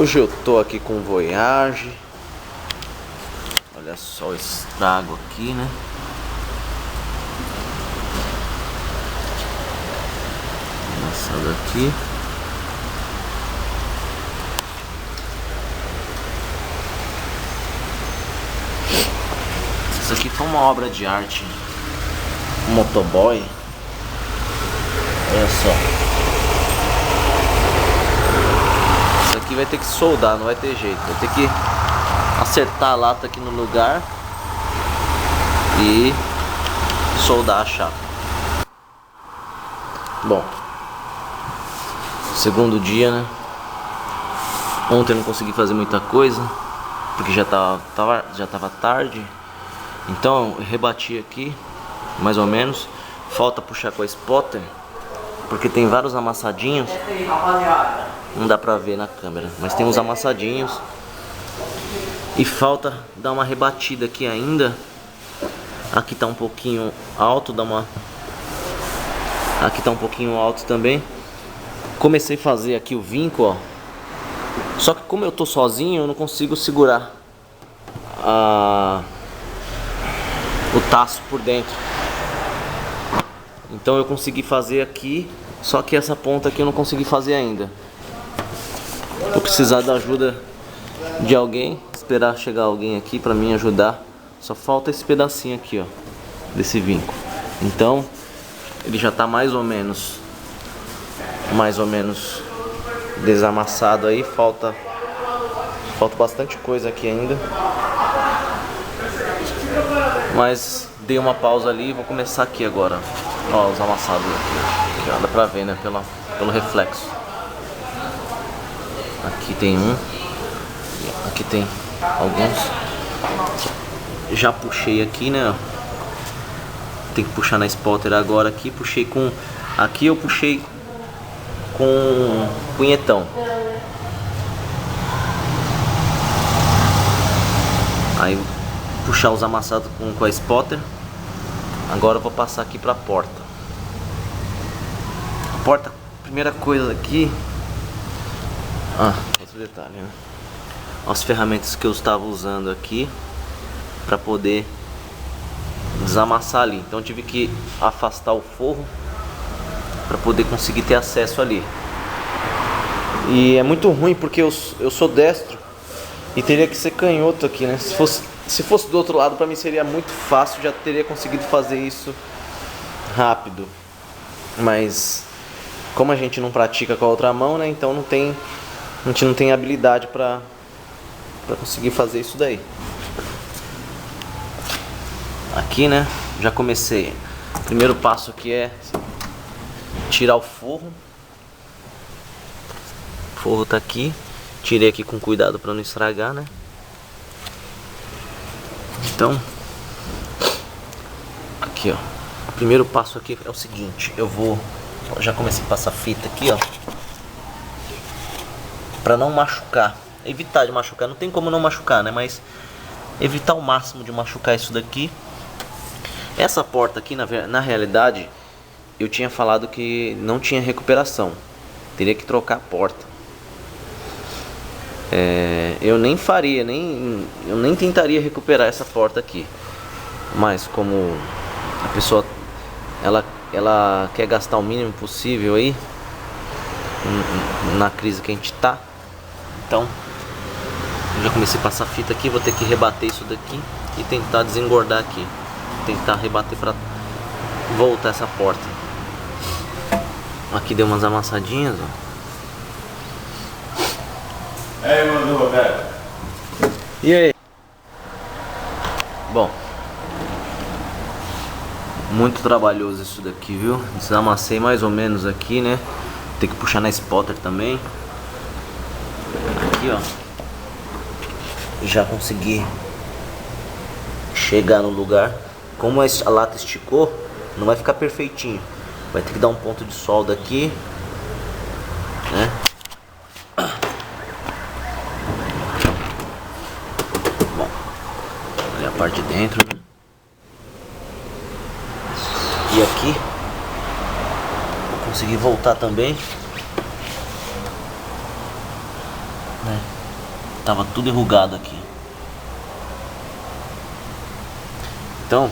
Hoje eu tô aqui com o Voyage. Olha só o estrago aqui, né? Amassado aqui. Isso aqui foi uma obra de arte. Um motoboy. Olha só. Isso aqui vai ter que soldar, não vai ter jeito. Vai ter que acertar a lata aqui no lugar e soldar a chapa. Bom, segundo dia, né? Ontem eu não consegui fazer muita coisa porque já tava tarde. Então eu rebati aqui, mais ou menos. Falta puxar com a spotter, porque tem vários amassadinhos. Não dá pra ver na câmera, mas tem uns amassadinhos. E falta dar uma rebatida aqui ainda. Aqui tá um pouquinho alto, aqui tá um pouquinho alto também. Comecei a fazer aqui o vinco, ó. Só que como eu tô sozinho, eu não consigo segurar o taço por dentro. Então eu consegui fazer aqui, só que essa ponta aqui eu não consegui fazer ainda. Vou precisar da ajuda de alguém, esperar chegar alguém aqui pra me ajudar. Só falta esse pedacinho aqui, ó, desse vinco. Então ele já tá mais ou menos desamassado aí. Falta bastante coisa aqui ainda, mas dei uma pausa ali e vou começar aqui agora. Ó, os amassados aqui, ó. Dá pra ver, né, pelo reflexo. Aqui tem um, aqui tem alguns. Já puxei aqui, né? Tem que puxar na spotter agora aqui. Puxei com... Aqui eu puxei com punhetão. Aí puxar os amassados com a spotter. Agora eu vou passar aqui pra porta. A porta, primeira coisa aqui. Outro detalhe, né? As ferramentas que eu estava usando aqui para poder desamassar ali. Então eu tive que afastar o forro para poder conseguir ter acesso ali. E é muito ruim porque eu sou destro e teria que ser canhoto aqui, né? Se fosse do outro lado, para mim seria muito fácil, já teria conseguido fazer isso rápido. Mas como a gente não pratica com a outra mão, né? Então a gente não tem habilidade para conseguir fazer isso daí. Aqui, né, já comecei. O primeiro passo aqui é tirar o forro. O forro tá aqui. Tirei aqui com cuidado para não estragar, né? Então, aqui, ó. O primeiro passo aqui é o seguinte. Já comecei a passar fita aqui, ó, para não machucar. Evitar de machucar. Não tem como não machucar, né? Mas evitar ao máximo de machucar isso daqui. Essa porta aqui, na realidade, eu tinha falado que não tinha recuperação. Teria que trocar a porta. Eu nem faria, eu nem tentaria recuperar essa porta aqui. Mas como a pessoa ela quer gastar o mínimo possível aí na crise que a gente tá, então eu já comecei a passar fita aqui. Vou ter que rebater isso daqui e tentar desengordar aqui. Tentar rebater para voltar essa porta. Aqui deu umas amassadinhas, ó. Ei, mano, Roberto. E aí? Bom, muito trabalhoso isso daqui, viu? Desamassei mais ou menos aqui, né? Tem que puxar na spotter também. Aqui, ó. Já consegui chegar no lugar. Como a lata esticou, não vai ficar perfeitinho. Vai ter que dar um ponto de solda aqui, né? Bom, olha a parte de dentro, né? E aqui vou conseguir voltar também, né? Tava tudo enrugado aqui. Então,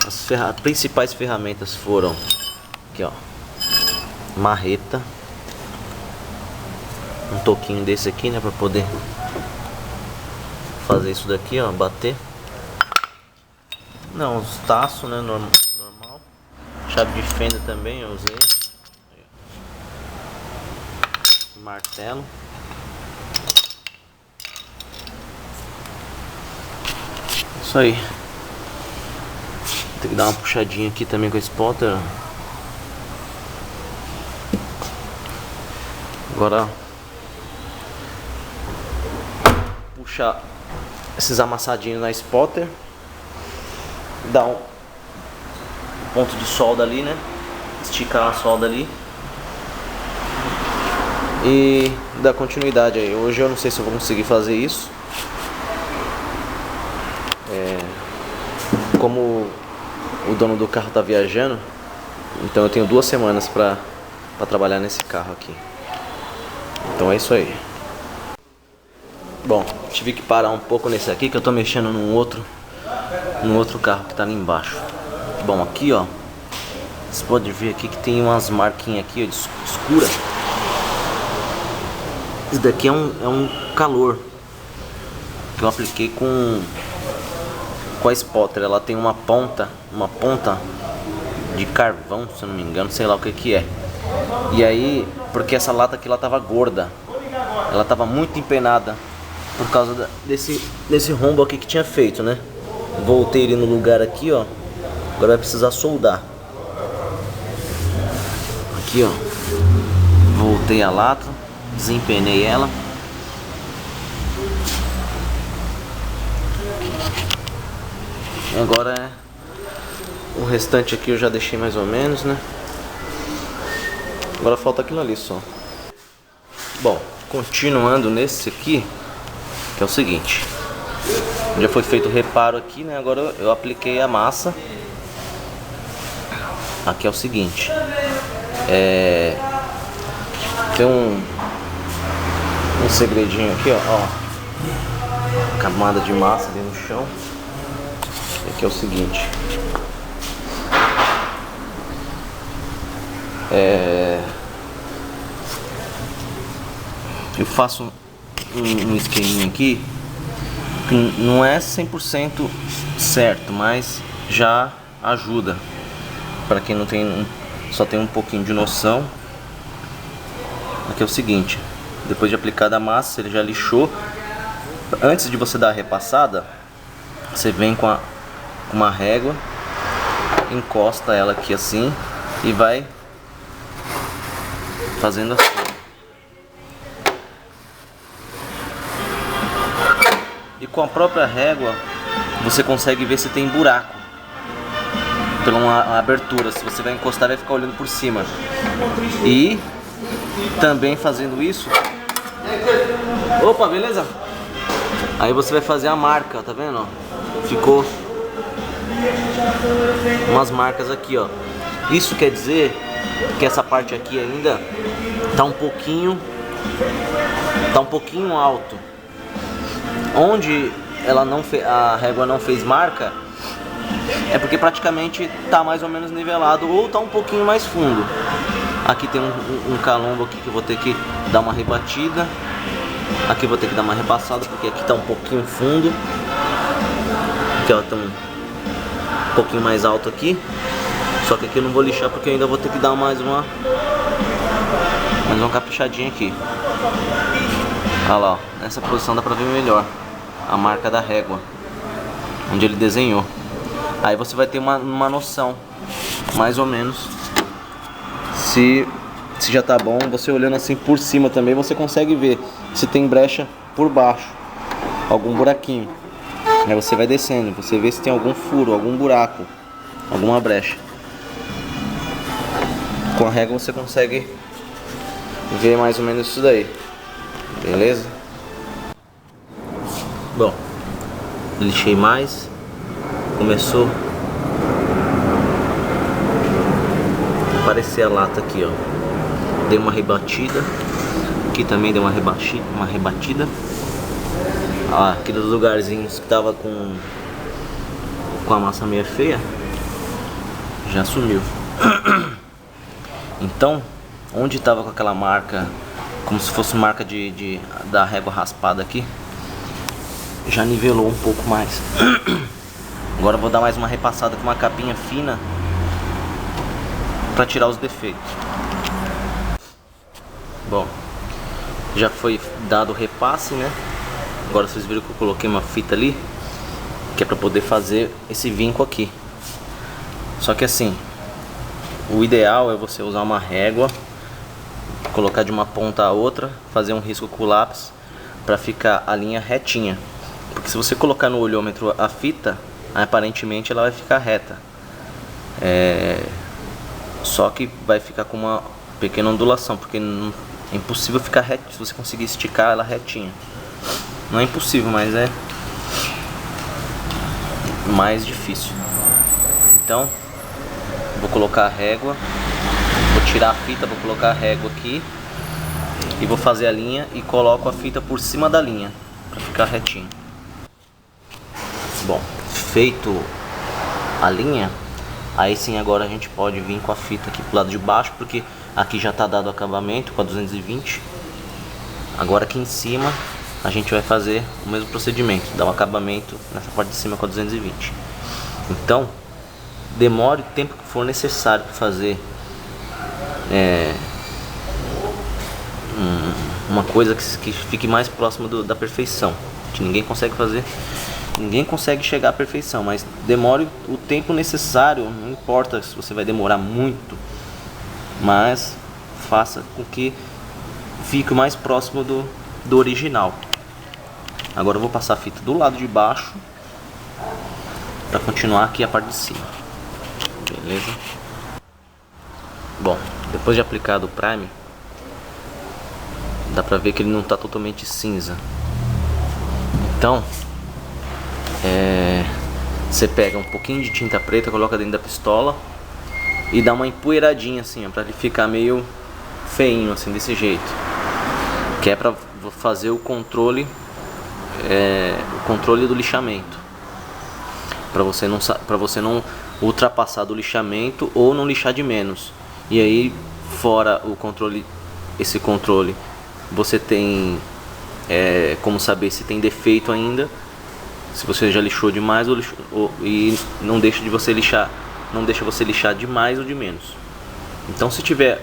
as principais ferramentas foram aqui, ó, marreta, um toquinho desse aqui, né, para poder fazer isso daqui, ó, bater. Não, os taços, né, normal. Chave de fenda também eu usei. Martelo. Isso aí. Tem que dar uma puxadinha aqui também com esse spotter. Agora puxar esses amassadinhos na spotter. Dar um ponto de solda ali, né? Esticar a solda ali. E dar continuidade aí. Hoje eu não sei se eu vou conseguir fazer isso. Como o dono do carro tá viajando, então eu tenho 2 semanas pra trabalhar nesse carro aqui. Então é isso aí. Bom, tive que parar um pouco nesse aqui, que eu tô mexendo num outro carro que tá ali embaixo. Bom, aqui ó, você pode ver aqui que tem umas marquinhas aqui, ó, de escura. Isso daqui é um calor que eu apliquei com a spotter. Ela tem uma ponta de carvão, se eu não me engano, sei lá o que é. E aí, porque essa lata aqui ela tava gorda, ela tava muito empenada por causa desse rombo aqui que tinha feito, né? Voltei ele no lugar aqui, ó. Agora vai precisar soldar. Aqui, ó. Voltei a lata, desempenei ela. Agora o restante aqui eu já deixei mais ou menos, né? Agora falta aquilo ali só. Bom, continuando nesse aqui, que é o seguinte. Já foi feito o reparo aqui, né? Agora eu apliquei a massa. Aqui é o seguinte. Tem um segredinho aqui, ó. Camada de massa ali no chão. Aqui é o seguinte. Eu faço um esqueminha aqui que não é 100% certo, mas já ajuda para quem não tem, só tem um pouquinho de noção. Aqui é o seguinte: depois de aplicada a massa, ele já lixou. Antes de você dar a repassada, você vem com uma régua, encosta ela aqui assim e vai fazendo assim. E com a própria régua você consegue ver se tem buraco pela uma abertura. Se você vai encostar, vai ficar olhando por cima. E também fazendo isso, opa, beleza? Aí você vai fazer a marca, tá vendo? Ficou umas marcas aqui, ó. Isso quer dizer que essa parte aqui ainda tá um pouquinho alto. Onde ela não a régua não fez marca, é porque praticamente tá mais ou menos nivelado ou tá um pouquinho mais fundo. Aqui tem um calombo aqui que eu vou ter que dar uma rebatida. Aqui eu vou ter que dar uma repassada porque aqui tá um pouquinho fundo. Aqui ó, tá um pouquinho mais alto aqui. Só que aqui eu não vou lixar porque eu ainda vou ter que dar mais uma caprichadinha aqui. Olha lá, ó. Nessa posição dá pra ver melhor a marca da régua onde ele desenhou. Aí você vai ter uma noção mais ou menos se já tá bom. Você olhando assim por cima também você consegue ver se tem brecha por baixo, algum buraquinho. Aí você vai descendo, você vê se tem algum furo, algum buraco, alguma brecha. Com a régua você consegue ver mais ou menos isso daí. Beleza? Bom, lixei mais. Começou a aparecer a lata aqui, ó. Dei uma rebatida. aqui também deu uma rebatida. Ah, aqueles lugarzinhos que tava com a massa meio feia já sumiu. Então, onde tava com aquela marca, como se fosse marca da régua raspada aqui, já nivelou um pouco mais. Agora eu vou dar mais uma repassada com uma capinha fina para tirar os defeitos. Bom, já foi dado o repasse, né? Agora vocês viram que eu coloquei uma fita ali, que é para poder fazer esse vinco aqui. Só que assim, o ideal é você usar uma régua, colocar de uma ponta a outra, fazer um risco com o lápis para ficar a linha retinha. Porque se você colocar no olhômetro a fita, aparentemente ela vai ficar reta. Só que vai ficar com uma pequena ondulação, porque é impossível ficar reto se você conseguir esticar ela retinha. Não é impossível, mas é mais difícil. Então, vou colocar a régua, vou tirar a fita, vou colocar a régua aqui e vou fazer a linha e coloco a fita por cima da linha para ficar retinho. Bom, feito a linha, aí sim agora a gente pode vir com a fita aqui pro lado de baixo, porque aqui já está dado o acabamento com a 220. Agora aqui em cima a gente vai fazer o mesmo procedimento, dar um acabamento nessa parte de cima com a 220. Então, demore o tempo que for necessário para fazer uma coisa que fique mais próxima da perfeição. Que ninguém consegue fazer, ninguém consegue chegar à perfeição, mas demore o tempo necessário. Não importa se você vai demorar muito, mas faça com que fique o mais próximo do original. Agora eu vou passar a fita do lado de baixo para continuar aqui a parte de cima. Beleza? Bom, depois de aplicado o primer, dá pra ver que ele não está totalmente cinza. Então, você pega um pouquinho de tinta preta, coloca dentro da pistola e dá uma empoeiradinha assim, para ele ficar meio feinho assim, desse jeito. Que é para fazer o controle do lixamento, para você não ultrapassar do lixamento ou não lixar de menos. E aí, fora esse controle, você tem como saber se tem defeito ainda, se você já lixou demais e não deixa você lixar demais ou de menos. Então, se tiver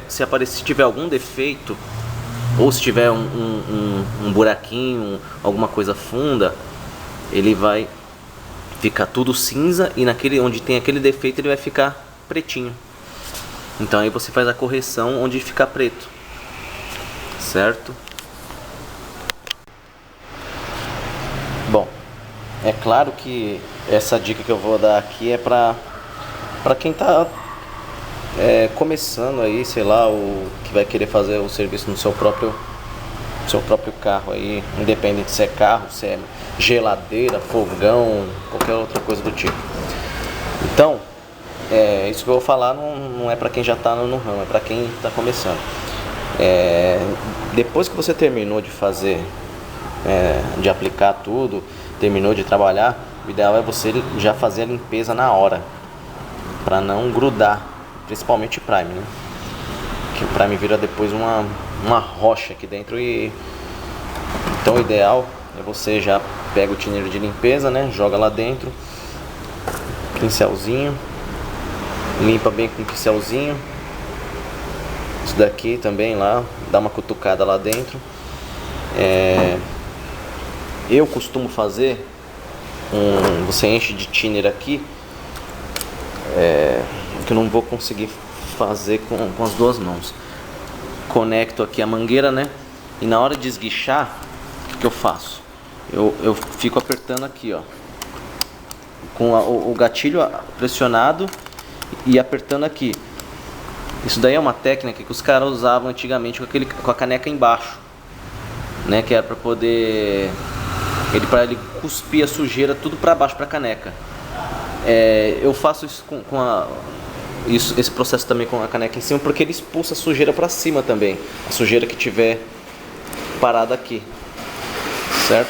algum defeito, ou se tiver um buraquinho, alguma coisa funda, ele vai ficar tudo cinza, e onde tem aquele defeito ele vai ficar pretinho. Então aí você faz a correção onde ficar preto, certo? Bom, é claro que essa dica que eu vou dar aqui é para quem tá começando aí, sei lá, o que vai querer fazer o serviço no seu próprio carro aí, independente se é carro, se é geladeira, fogão, qualquer outra coisa do tipo. Então, isso que eu vou falar não é para quem já está no ramo, é para quem está começando. Depois que você terminou de fazer, de aplicar tudo, terminou de trabalhar, o ideal é você já fazer a limpeza na hora, para não grudar, principalmente o primer, né? Que o primer vira depois uma rocha aqui dentro. E então o ideal é você já pega o tineiro de limpeza, né? Joga lá dentro, pincelzinho, limpa bem com o pincelzinho. Isso daqui também lá, dá uma cutucada lá dentro. Eu costumo fazer você enche de thinner aqui, que eu não vou conseguir fazer com as duas mãos. Conecto aqui a mangueira, né? E na hora de esguichar, o que eu faço? Eu fico apertando aqui, ó, com o gatilho pressionado e apertando aqui. Isso daí é uma técnica que os caras usavam antigamente com a caneca embaixo, né? Que era para poder ele cuspir a sujeira tudo para baixo, para a caneca. Eu faço isso esse processo também com a caneca em cima, porque ele expulsa a sujeira para cima também. A sujeira que tiver parada aqui, certo?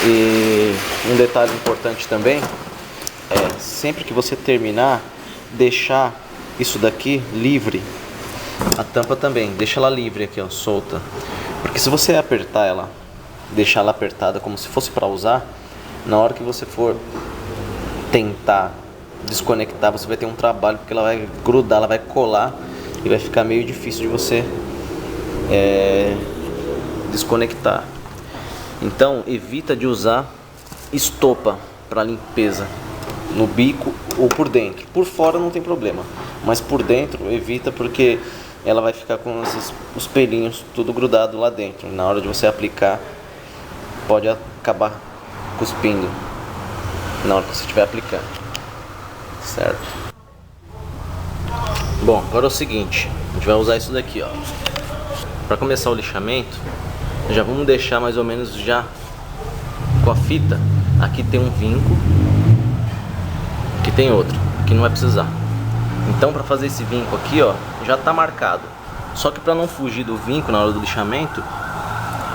E um detalhe importante também é sempre que você terminar, deixar isso daqui livre. A tampa também, deixa ela livre aqui, ó, solta. Porque se você apertar ela, deixar ela apertada como se fosse para usar, na hora que você for tentar desconectar, você vai ter um trabalho, porque ela vai grudar, ela vai colar e vai ficar meio difícil de você desconectar. Então evita de usar estopa para limpeza no bico ou por dentro. Por fora não tem problema, mas por dentro evita, porque ela vai ficar com os pelinhos tudo grudado lá dentro. Na hora de você aplicar, pode acabar cuspindo na hora que você estiver aplicando, certo? Bom, agora é o seguinte, a gente vai usar isso daqui, ó. Para começar o lixamento, já vamos deixar mais ou menos já com a fita. Aqui tem um vinco, aqui tem outro, aqui não vai precisar. Então, para fazer esse vinco aqui, ó, já tá marcado. Só que para não fugir do vinco na hora do lixamento,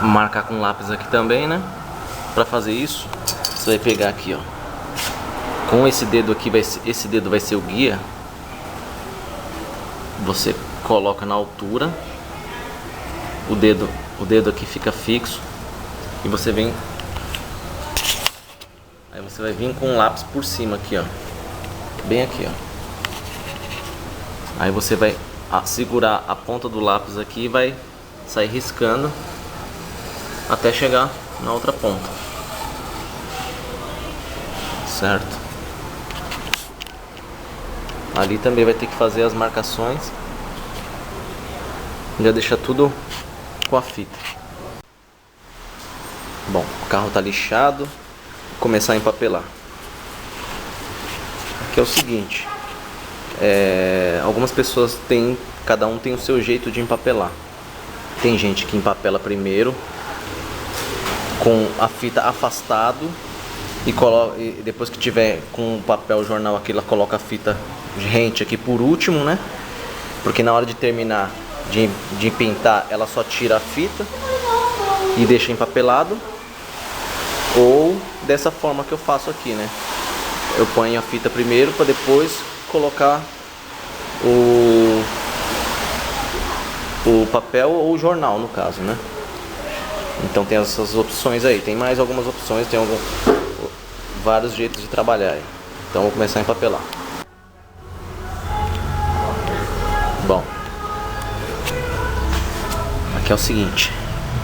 marcar com lápis aqui também, né? Para fazer isso, você vai pegar aqui, ó, com esse dedo aqui, esse dedo vai ser o guia. Você coloca na altura, o dedo aqui fica fixo e você vem, aí você vai vir com um lápis por cima aqui, ó, bem aqui, ó. Aí você vai segurar a ponta do lápis aqui e vai sair riscando até chegar na outra ponta, certo? Ali também vai ter que fazer as marcações. Já deixa tudo com a fita. Bom, o carro tá lixado. Vou começar a empapelar. Aqui é o seguinte, algumas pessoas têm, cada um tem o seu jeito de empapelar. Tem gente que empapela primeiro com a fita afastado e coloca, e depois que tiver com o papel jornal aqui, ela coloca a fita rente aqui por último, né? Porque na hora de terminar de pintar, ela só tira a fita e deixa empapelado. Ou dessa forma que eu faço aqui, né? Eu ponho a fita primeiro para depois colocar o papel ou o jornal, no caso, né? Então tem essas opções aí. Tem mais algumas opções, tem vários jeitos de trabalhar aí. Então vou começar a empapelar. Bom, aqui é o seguinte,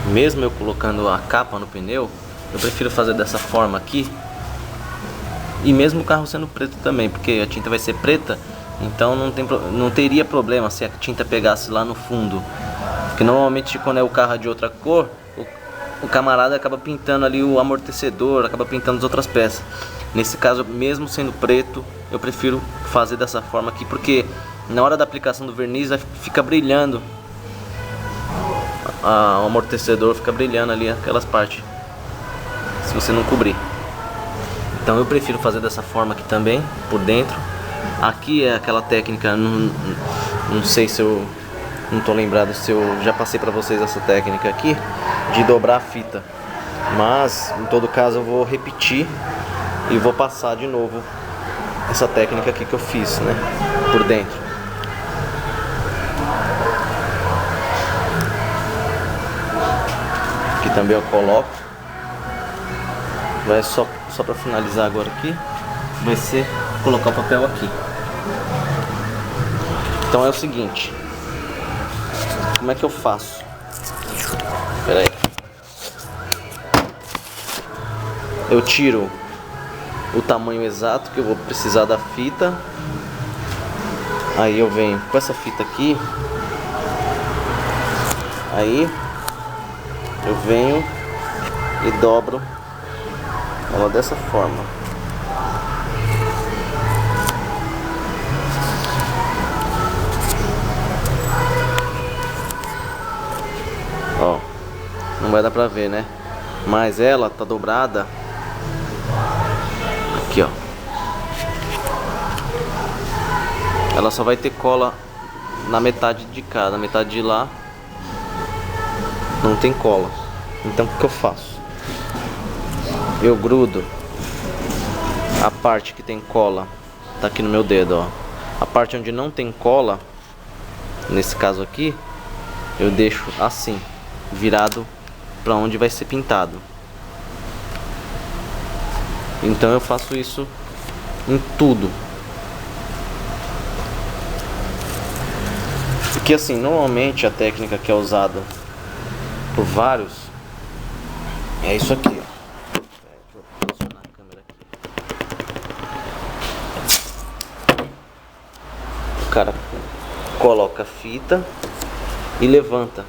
mesmo eu colocando a capa no pneu, eu prefiro fazer dessa forma aqui. E mesmo o carro sendo preto também, porque a tinta vai ser preta, então não teria problema se a tinta pegasse lá no fundo. Porque normalmente quando é o carro de outra cor, o camarada acaba pintando ali o amortecedor, acaba pintando as outras peças. Nesse caso, mesmo sendo preto, eu prefiro fazer dessa forma aqui, porque na hora da aplicação do verniz fica brilhando, o amortecedor fica brilhando ali aquelas partes, se você não cobrir. Então eu prefiro fazer dessa forma aqui também, por dentro. Aqui é aquela técnica, não sei se eu não tô lembrado se eu já passei para vocês essa técnica aqui de dobrar a fita, mas em todo caso eu vou repetir e vou passar de novo essa técnica aqui que eu fiz, né, por dentro. Aqui também eu coloco. Vai só para finalizar agora aqui, vai ser colocar o papel aqui. Então é o seguinte, como é que eu faço? Espera aí. Eu tiro o tamanho exato que eu vou precisar da fita. Aí eu venho com essa fita aqui. Aí eu venho e dobro ela dessa forma. Ó, não vai dar pra ver, né? Mas ela tá dobrada aqui, ó. Ela só vai ter cola na metade de cá, na metade de lá não tem cola. Então o que eu faço? Eu grudo a parte que tem cola, tá aqui no meu dedo, ó. A parte onde não tem cola, nesse caso aqui, eu deixo assim, virado para onde vai ser pintado. Então eu faço isso em tudo. Porque assim, normalmente a técnica que é usada por vários é isso aqui, ó. Deixa eu posicionar a câmera aqui. O cara coloca a fita e levanta.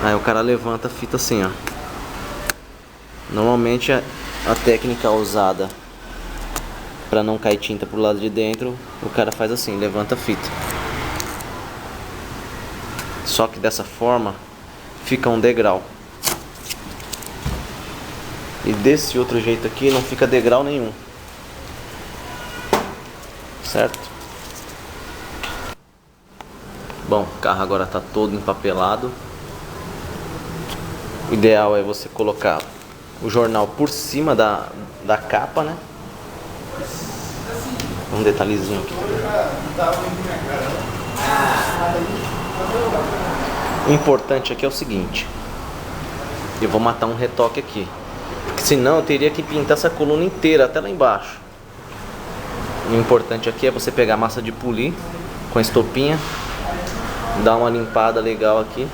Aí o cara levanta a fita assim, ó. Normalmente a técnica usada para não cair tinta pro lado de dentro, o cara faz assim, levanta a fita. Só que dessa forma fica um degrau. E desse outro jeito aqui não fica degrau nenhum. Certo? Bom, o carro agora tá todo empapelado. O ideal é você colocar o jornal por cima da capa, né? Um detalhezinho aqui. O importante aqui é o seguinte: eu vou matar um retoque aqui, porque senão eu teria que pintar essa coluna inteira até lá embaixo. O importante aqui é você pegar a massa de polir com a estopinha, dar uma limpada legal aqui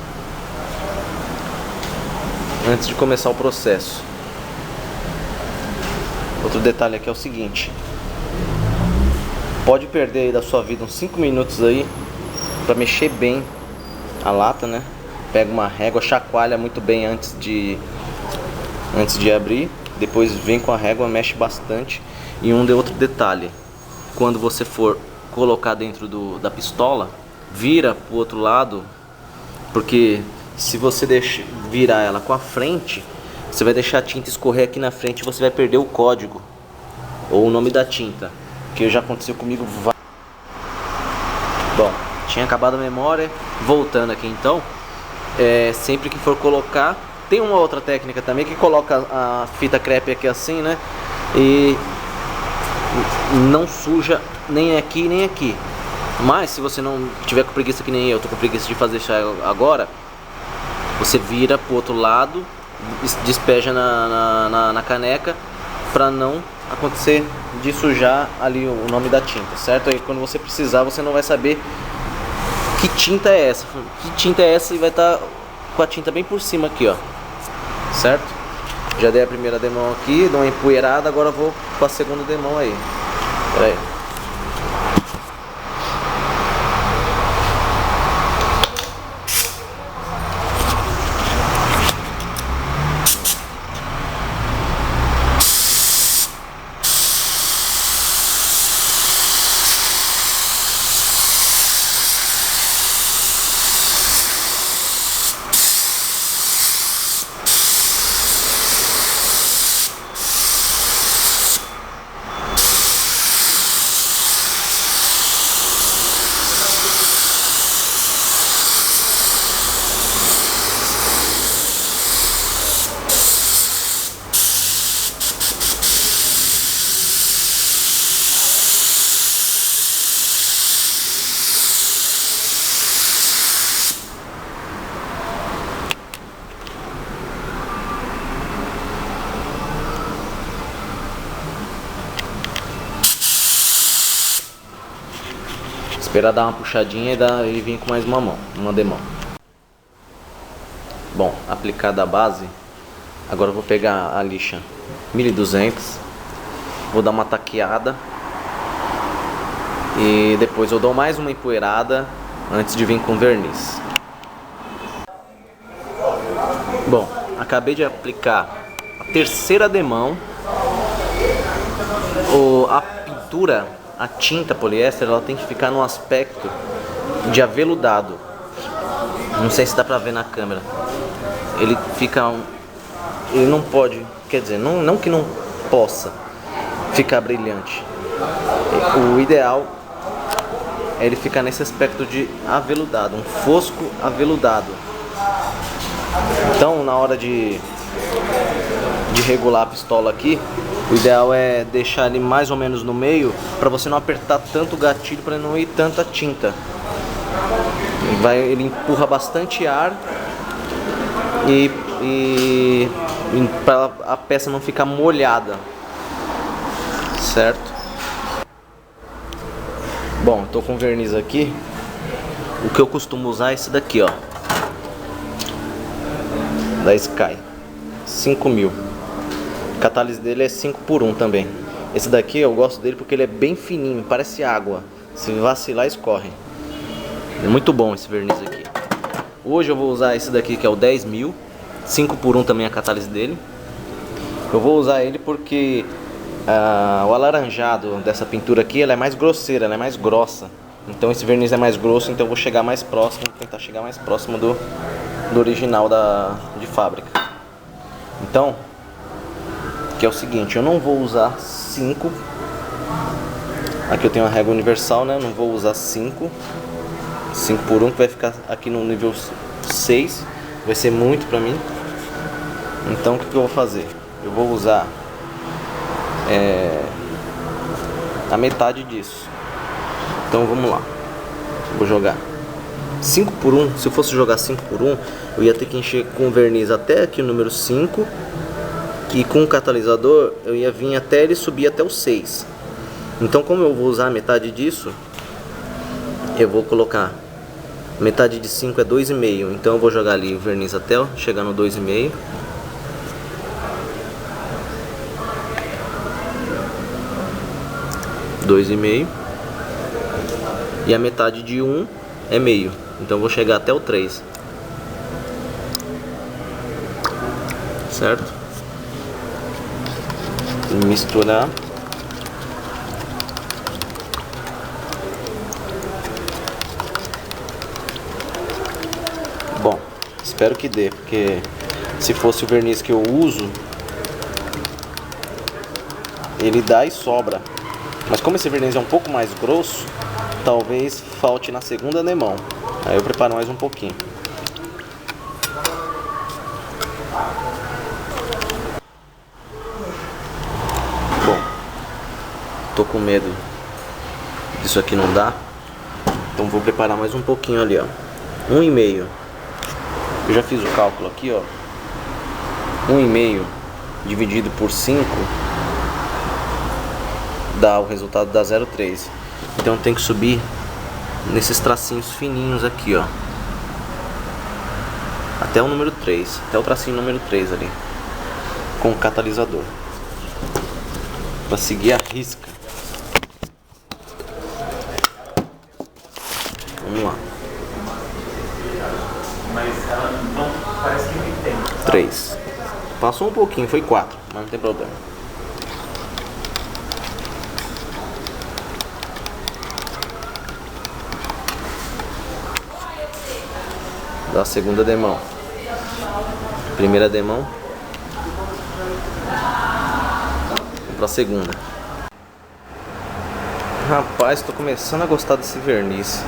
antes de começar o processo. Outro detalhe aqui é o seguinte: pode perder aí da sua vida uns 5 minutos aí para mexer bem a lata, né? Pega uma régua, chacoalha muito bem antes de abrir, depois vem com a régua, mexe bastante. E outro detalhe: quando você for colocar dentro da pistola, vira pro outro lado, porque se você virar ela com a frente, você vai deixar a tinta escorrer aqui na frente e você vai perder o código ou o nome da tinta, que já aconteceu comigo. Bom, tinha acabado a memória. Voltando aqui então, sempre que for colocar, tem uma outra técnica também que coloca a fita crepe aqui assim, né? E não suja nem aqui nem aqui. Mas se você não tiver com preguiça que nem eu, tô com preguiça de fazer isso agora, você vira pro outro lado, despeja na caneca, para não acontecer de sujar ali o nome da tinta, certo? Aí quando você precisar, você não vai saber que tinta é essa, e vai estar com a tinta bem por cima aqui, ó, certo? Já dei a primeira demão aqui, dou uma empoeirada, agora vou com a segunda demão aí. Pera aí. Esperar dar uma puxadinha e vir com mais uma demão. Bom, aplicada a base, agora eu vou pegar a lixa 1200, vou dar uma taqueada e depois eu dou mais uma empoeirada antes de vir com verniz. Bom, acabei de aplicar a terceira demão. A pintura, a tinta poliéster, ela tem que ficar num aspecto de aveludado. Não sei se dá pra ver na câmera. Ele fica ele não pode, quer dizer, não que não possa ficar brilhante. O ideal ele fica nesse aspecto de aveludado, um fosco aveludado. Então, na hora de regular a pistola aqui, o ideal é deixar ele mais ou menos no meio, para você não apertar tanto o gatilho, para não ir tanta tinta. Ele empurra bastante ar e para a peça não ficar molhada, certo? Bom, estou com verniz aqui. O que eu costumo usar é esse daqui, ó, da Sky 5000. A catálise dele é 5x1 também. Esse daqui eu gosto dele porque ele é bem fininho, parece água. Se vacilar, escorre. É muito bom esse verniz aqui. Hoje eu vou usar esse daqui que é o 10.000, 5x1 também a catálise dele. Eu vou usar ele porque o alaranjado dessa pintura aqui, ela é mais grosseira, ela é mais grossa. Então esse verniz é mais grosso, então eu vou chegar mais próximo, tentar chegar mais próximo do original de fábrica. Então, que é o seguinte, eu não vou usar 5. Aqui eu tenho a régua universal, né? Eu não vou usar 5 por 1, que vai ficar aqui no nível 6. Vai ser muito pra mim. Então o que eu vou fazer? Eu vou usar a metade disso. Então vamos lá. Vou jogar 5 por 1. Se eu fosse jogar 5 por 1, eu ia ter que encher com verniz até aqui o número 5. E com o catalisador eu ia vir até ele subir até o 6. Então, como eu vou usar a metade disso, eu vou colocar metade de 5 é 2,5. Então eu vou jogar ali o verniz até chegar no 2,5. E a metade de 1 é meio. Então eu vou chegar até o 3. Certo? E misturar. Bom, espero que dê, porque se fosse o verniz que eu uso, ele dá e sobra. Mas como esse verniz é um pouco mais grosso, talvez falte na segunda demão. Aí eu preparo mais um pouquinho. Bom, tô com medo disso aqui não dar, então vou preparar mais um pouquinho ali, ó. 1,5. Eu já fiz o cálculo aqui, ó. 1,5 dividido por 5 dá o resultado da 0,3. Então tem que subir nesses tracinhos fininhos aqui, ó, até o número 3, até o tracinho número 3 ali, com o catalisador, para seguir a risca. Vamos lá. Mas ela não parece que não tem. 3. Passou um pouquinho, foi 4, mas não tem problema. Da segunda demão. Primeira demão. Pra segunda. Rapaz, tô começando a gostar desse verniz.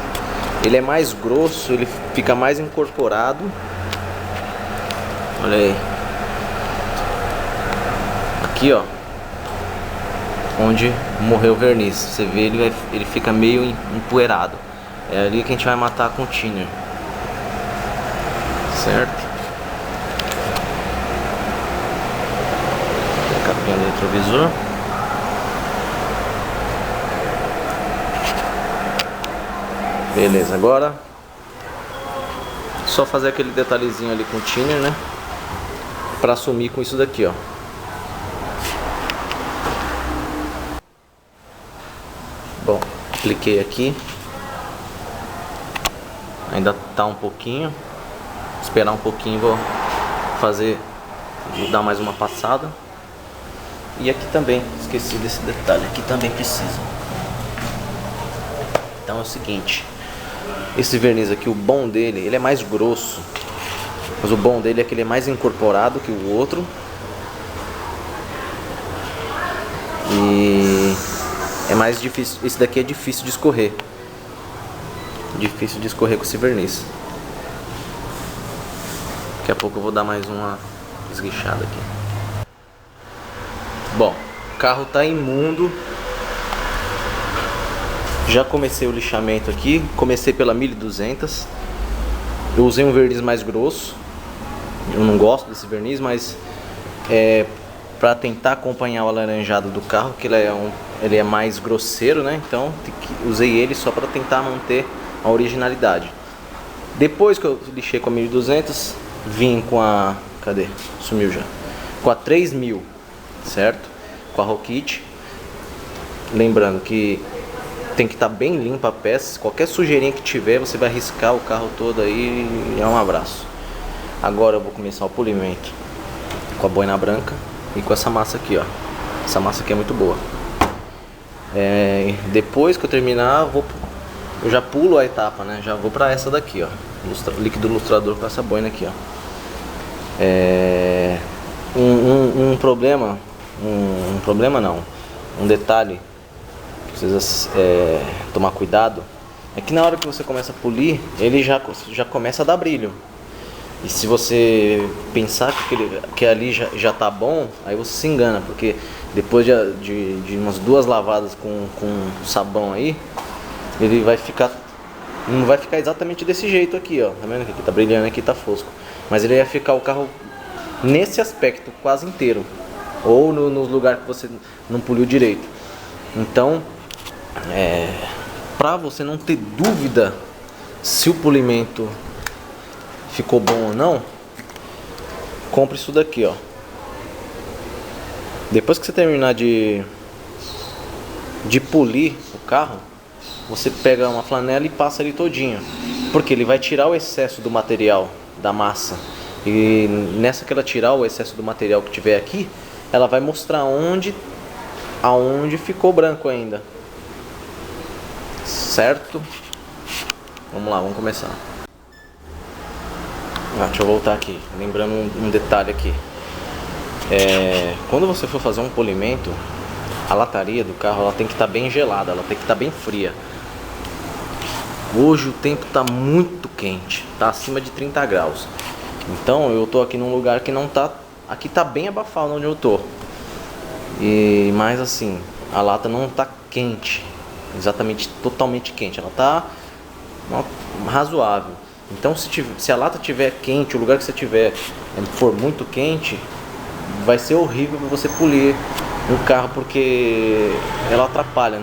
Ele é mais grosso, ele fica mais incorporado. Olha aí. Aqui, ó, onde morreu o verniz, você vê, ele fica meio empoeirado. É ali que a gente vai matar com o thinner. Certo? Capinha do retrovisor. Beleza, agora só fazer aquele detalhezinho ali com o thinner, né? Pra assumir com isso daqui, ó. Bom, apliquei aqui. Ainda tá um pouquinho. Esperar um pouquinho, vou dar mais uma passada. E aqui também, esqueci desse detalhe, aqui também precisa. Então é o seguinte, esse verniz aqui, o bom dele, ele é mais grosso, mas o bom dele é que ele é mais incorporado que o outro. E é mais difícil, esse daqui é difícil de escorrer. difícil de escorrer com esse verniz. Daqui a pouco eu vou dar mais uma esguichada aqui. Bom, o carro tá imundo. Já comecei o lixamento aqui. Comecei pela 1200. Eu usei um verniz mais grosso. Eu não gosto desse verniz, mas para tentar acompanhar o alaranjado do carro, que ele é mais grosseiro, né? Então usei ele só para tentar manter a originalidade. Depois que eu lixei com a 1200, vim com a... cadê? Sumiu já. Com a 3000, certo? Com a Rokit. Lembrando que tem que estar bem limpa a peça. Qualquer sujeirinha que tiver, você vai riscar o carro todo aí e é um abraço. Agora eu vou começar o polimento com a boina branca e com essa massa aqui, ó. Essa massa aqui é muito boa. Depois que eu terminar, eu já pulo a etapa, né? Já vou pra essa daqui, ó. Líquido lustrador com essa boina aqui, ó. Um problema não. Um detalhe que precisa tomar cuidado é que na hora que você começa a polir, ele já começa a dar brilho. E se você pensar que ali já tá bom, aí você se engana, porque depois de umas 2 lavadas com sabão aí, ele vai ficar, não vai ficar exatamente desse jeito aqui, ó. Tá vendo que aqui tá brilhando, aqui tá fosco. Mas ele vai ficar o carro nesse aspecto quase inteiro, ou nos lugares que você não poliu direito. Então, pra você não ter dúvida se o polimento ficou bom ou não, compre isso daqui, ó. Depois que você terminar de polir o carro, você pega uma flanela e passa ele todinho, porque ele vai tirar o excesso do material, da massa. E nessa que ela tirar o excesso do material que tiver aqui, ela vai mostrar aonde ficou branco ainda. Certo? Vamos lá, vamos começar. Deixa eu voltar aqui, lembrando um detalhe aqui. Quando você for fazer um polimento, a lataria do carro ela tem que estar bem gelada, ela tem que estar bem fria. Hoje o tempo está muito quente, está acima de 30 graus. Então eu tô aqui num lugar que não tá... Aqui tá bem abafado onde eu tô. Mas assim, a lata não tá quente, exatamente totalmente quente. Ela tá razoável. Então se a lata tiver quente, o lugar que você tiver for muito quente, vai ser horrível para você polir o carro, porque ela atrapalha,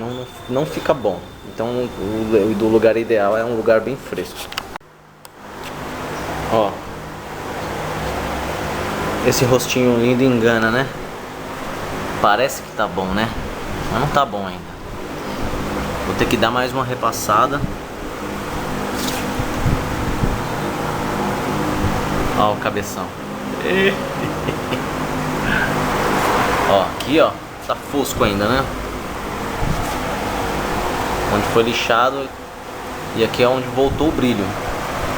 não fica bom. Então o lugar ideal é um lugar bem fresco. Ó, esse rostinho lindo engana, né? Parece que tá bom, né? Mas não tá bom ainda. Vou ter que dar mais uma repassada. Ó o cabeção. Ó, aqui ó, tá fosco ainda, né? Onde foi lixado. E aqui é onde voltou o brilho.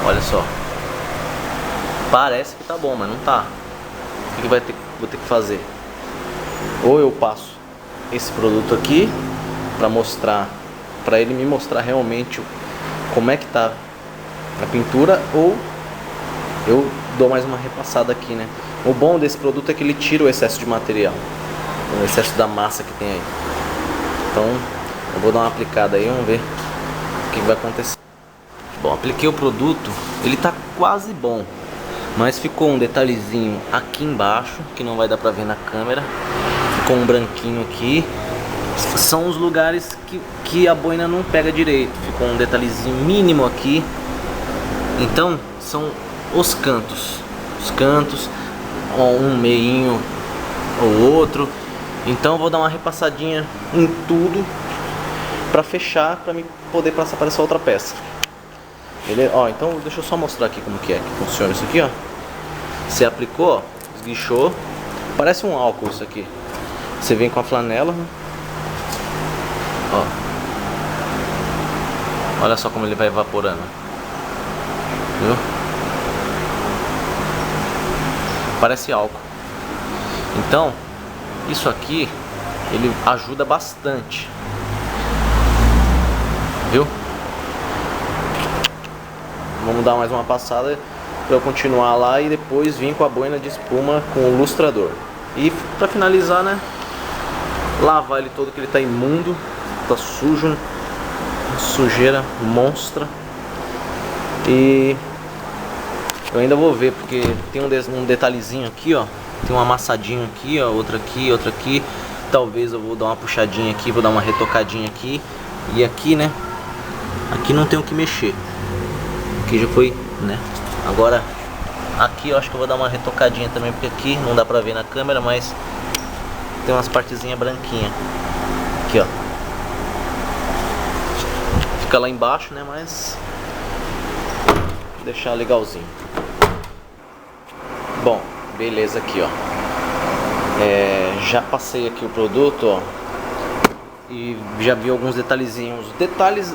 Olha só. Parece que tá bom, mas não tá. O que vou ter que fazer? Ou eu passo esse produto aqui pra mostrar, pra ele me mostrar realmente como é que tá a pintura, ou eu dou mais uma repassada aqui, né? O bom desse produto é que ele tira o excesso de material, o excesso da massa que tem aí. Então eu vou dar uma aplicada aí, vamos ver o que vai acontecer. Bom, apliquei o produto, ele tá quase bom, mas ficou um detalhezinho aqui embaixo que não vai dar pra ver na câmera. Ficou um branquinho aqui. São os lugares que a boina não pega direito. Ficou um detalhezinho mínimo aqui. Então são os cantos, um meinho ou outro. Então eu vou dar uma repassadinha em tudo para fechar, para me poder passar para essa outra peça. Beleza? Ó, então deixa eu só mostrar aqui como que é que funciona isso aqui, ó. Você aplicou, ó, esguichou, parece um álcool isso aqui. Você vem com a flanela, ó. Olha só como ele vai evaporando. Viu? Parece álcool. Então, isso aqui ele ajuda bastante. Viu? Vamos dar mais uma passada para eu continuar lá e depois vir com a boina de espuma com o lustrador. E para finalizar, né, lavar ele todo, que ele tá imundo, tá sujo, sujeira monstra. E eu ainda vou ver, porque tem um detalhezinho aqui, ó. Tem um amassadinho aqui, ó, outra aqui, outra aqui. Talvez eu vou dar uma puxadinha aqui, vou dar uma retocadinha aqui. E aqui, né, aqui não tem o que mexer. Aqui já foi, né. Agora aqui eu acho que eu vou dar uma retocadinha também, porque aqui não dá pra ver na câmera, mas tem umas partezinhas branquinhas. Aqui, ó. Fica lá embaixo, né, mas vou deixar legalzinho. Bom, beleza aqui, ó. Já passei aqui o produto, ó. E já vi alguns detalhezinhos. Os detalhes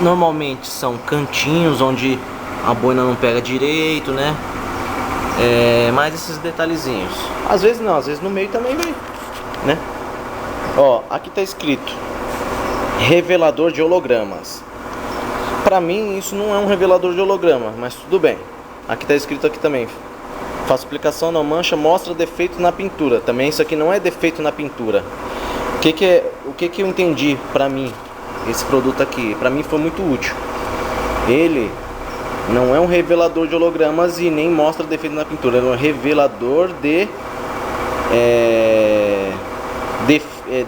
normalmente são cantinhos onde a boina não pega direito, né? Mais esses detalhezinhos. Às vezes não, às vezes no meio também vem, né? Ó, aqui tá escrito revelador de hologramas. Pra mim isso não é um revelador de holograma, mas tudo bem. Aqui tá escrito aqui também. Faço aplicação na mancha, mostra defeito na pintura. Também isso aqui não é defeito na pintura. O que eu entendi pra mim, esse produto aqui? Pra mim foi muito útil. Ele não é um revelador de hologramas e nem mostra defeito na pintura. É um revelador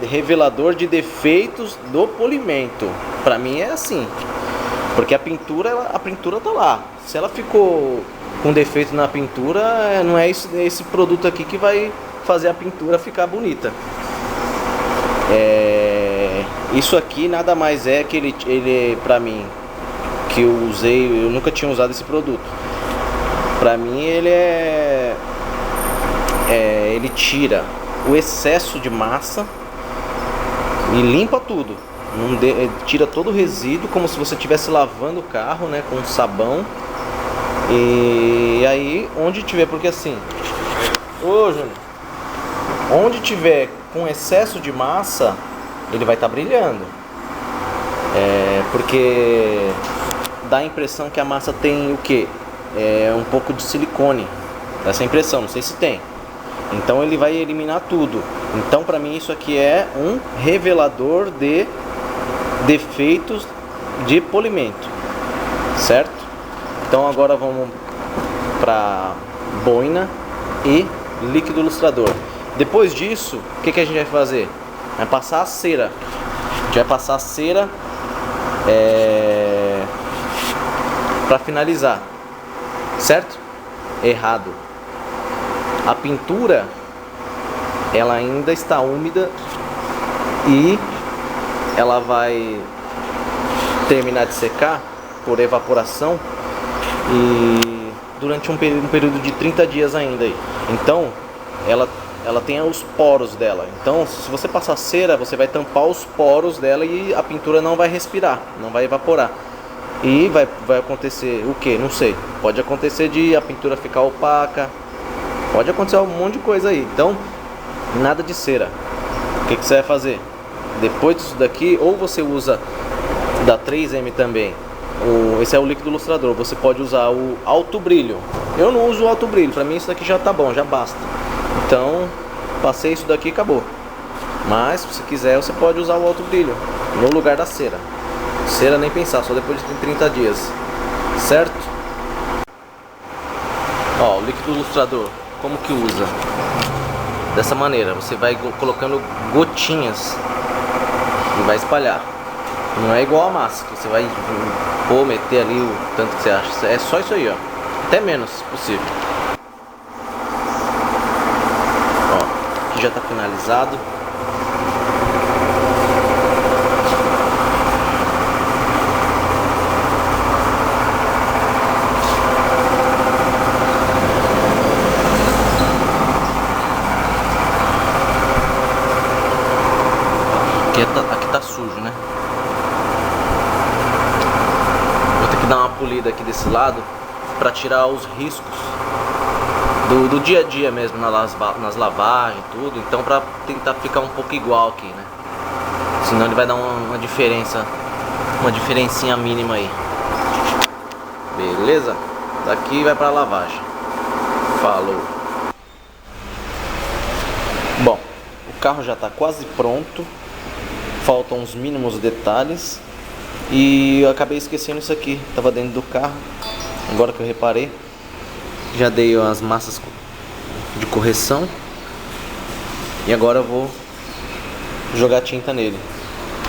revelador de defeitos do polimento. Pra mim é assim. Porque a pintura tá lá. Se ela ficou com defeito na pintura, não é esse produto aqui que vai fazer a pintura ficar bonita. Isso aqui nada mais é que ele pra mim, que eu usei, eu nunca tinha usado esse produto. Pra mim ele ele tira o excesso de massa e limpa tudo. Tira todo o resíduo, como se você estivesse lavando o carro, né, com sabão. E aí, onde tiver, porque assim, ô Júnior, onde tiver com excesso de massa, ele vai estar brilhando. Porque dá a impressão que a massa tem o que? Um pouco de silicone. Dá essa impressão, não sei se tem. Então ele vai eliminar tudo. Então pra mim isso aqui é um revelador de defeitos de polimento, certo? Então agora vamos para boina e líquido ilustrador. Depois disso, o que a gente vai fazer? Vai passar a cera. A gente vai passar a cera para finalizar, certo? Errado. A pintura ela ainda está úmida e ela vai terminar de secar por evaporação e durante um período de 30 dias ainda aí. Então ela tem os poros dela. Então se você passar cera, você vai tampar os poros dela e a pintura não vai respirar, não vai evaporar. E vai acontecer o que? Não sei. Pode acontecer de a pintura ficar opaca. Pode acontecer um monte de coisa aí. Então nada de cera. O que você vai fazer? Depois disso daqui, ou você usa da 3M também. Esse é o líquido ilustrador. Você pode usar o alto brilho. Eu não uso o alto brilho. Pra mim isso daqui já tá bom, já basta. Então passei isso daqui e acabou. Mas se você quiser, você pode usar o alto brilho no lugar da cera. Cera nem pensar, só depois de 30 dias. Certo? Ó, o líquido ilustrador, como que usa? Dessa maneira, você vai colocando gotinhas e vai espalhar. Não é igual a massa, que você vai meter ali o tanto que você acha. É só isso aí, ó. Até menos, se possível. Ó, aqui já tá finalizado. Aqui tá sujo, né? Vou ter que dar uma polida aqui desse lado para tirar os riscos do dia a dia mesmo, nas lavagens e tudo. Então para tentar ficar um pouco igual aqui, né? Senão ele vai dar uma diferença, uma diferencinha mínima aí. Beleza? Daqui vai pra lavagem. Falou. Bom, o carro já tá quase pronto. Faltam uns mínimos detalhes. E eu acabei esquecendo isso aqui. Tava dentro do carro. Agora que eu reparei. Já dei as massas de correção. E agora eu vou jogar tinta nele.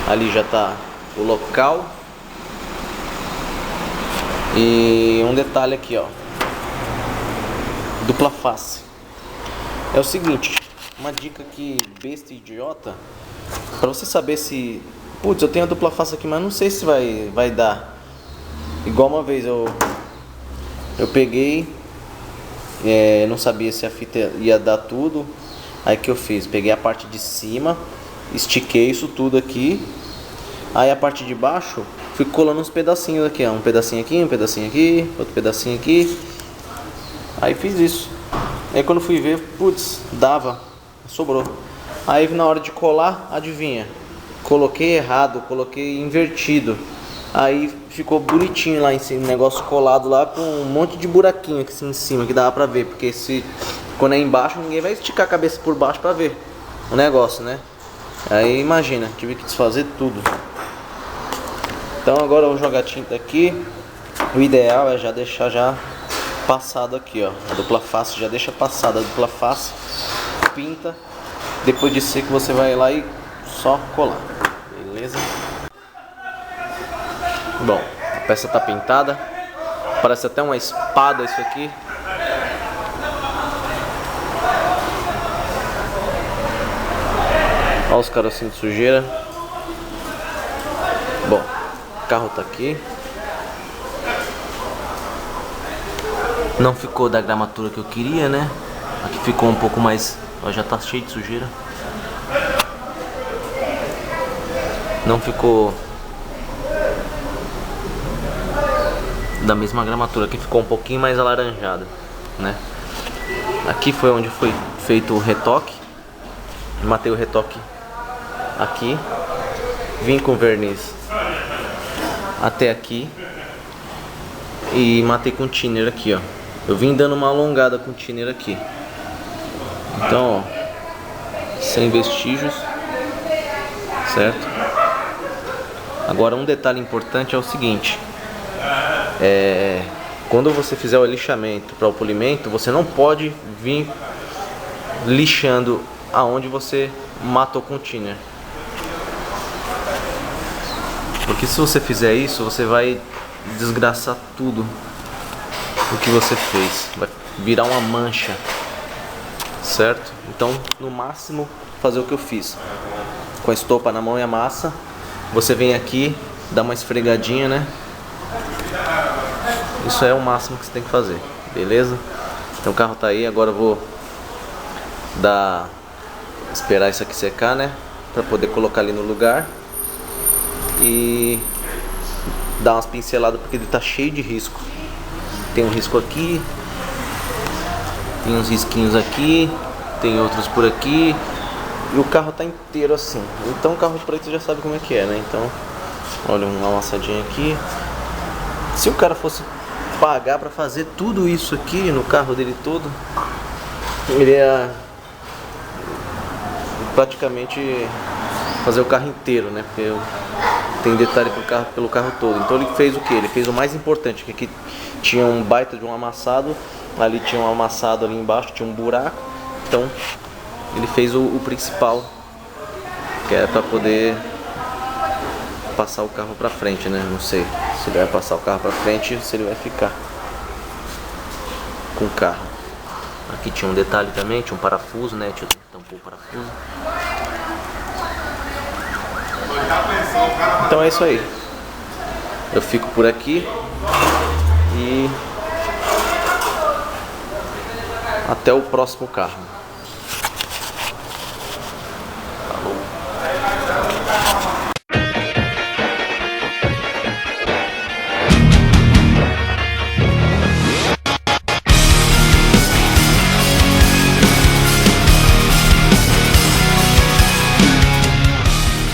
Ali já tá o local. E um detalhe aqui, ó. Dupla face. É o seguinte, uma dica aqui besta e idiota. Pra você saber se... Putz, eu tenho a dupla face aqui, mas não sei se vai dar. Igual uma vez eu peguei, não sabia se a fita ia dar tudo. Aí que eu fiz? Peguei a parte de cima, estiquei isso tudo aqui. Aí a parte de baixo, fui colando uns pedacinhos aqui, ó. Um pedacinho aqui, outro pedacinho aqui. Aí fiz isso. Aí quando fui ver, putz, dava, sobrou. Aí na hora de colar, adivinha? Coloquei errado, coloquei invertido. Aí ficou bonitinho lá em cima, um negócio colado lá com um monte de buraquinho aqui em cima que dava pra ver. Porque quando é embaixo, ninguém vai esticar a cabeça por baixo pra ver o negócio, né? Aí imagina, tive que desfazer tudo. Então agora eu vou jogar tinta aqui. O ideal é já deixar já passado aqui, ó. A dupla face já deixa passada a dupla face. Pinta. Depois de seco você vai lá e só colar. Beleza? Bom, a peça tá pintada. Parece até uma espada isso aqui. Olha os carocinhos de sujeira. Bom, o carro tá aqui. Não ficou da gramatura que eu queria, né? Aqui ficou um pouco mais... Ó, já tá cheio de sujeira. Não ficou da mesma gramatura. Aqui ficou um pouquinho mais alaranjado, né? Aqui foi onde foi feito o retoque. Matei o retoque aqui. Vim com verniz até aqui. E matei com thinner aqui, ó. Eu vim dando uma alongada com thinner aqui. Então, ó, sem vestígios, certo? Agora um detalhe importante é o seguinte. Quando você fizer o lixamento para o polimento, você não pode vir lixando aonde você matou com thinner. Porque se você fizer isso, você vai desgraçar tudo o que você fez. Vai virar uma mancha, certo? Então, no máximo, fazer o que eu fiz. Com a estopa na mão e a massa, você vem aqui, dá uma esfregadinha, né? Isso é o máximo que você tem que fazer, beleza? Então o carro tá aí, agora eu vou esperar isso aqui secar, né? Pra poder colocar ali no lugar. E dar umas pinceladas porque ele tá cheio de risco. Tem um risco aqui, tem uns risquinhos aqui, tem outros por aqui. E o carro tá inteiro assim. Então o carro preto já sabe como é que é, né? Então, olha, uma amassadinha aqui. Se o cara fosse pagar pra fazer tudo isso aqui no carro dele todo, ele ia praticamente fazer o carro inteiro, né? Porque tem detalhe pelo carro todo. Então ele fez o que? Ele fez o mais importante, que aqui tinha um baita de um amassado, ali tinha um amassado ali embaixo, tinha um buraco. Então ele fez o principal, que é para poder passar o carro para frente, né? Não sei se ele vai passar o carro para frente ou se ele vai ficar com o carro. Aqui tinha um detalhe também, tinha um parafuso, né? Tinha tampou o parafuso. Então é isso aí. Eu fico por aqui e até o próximo carro.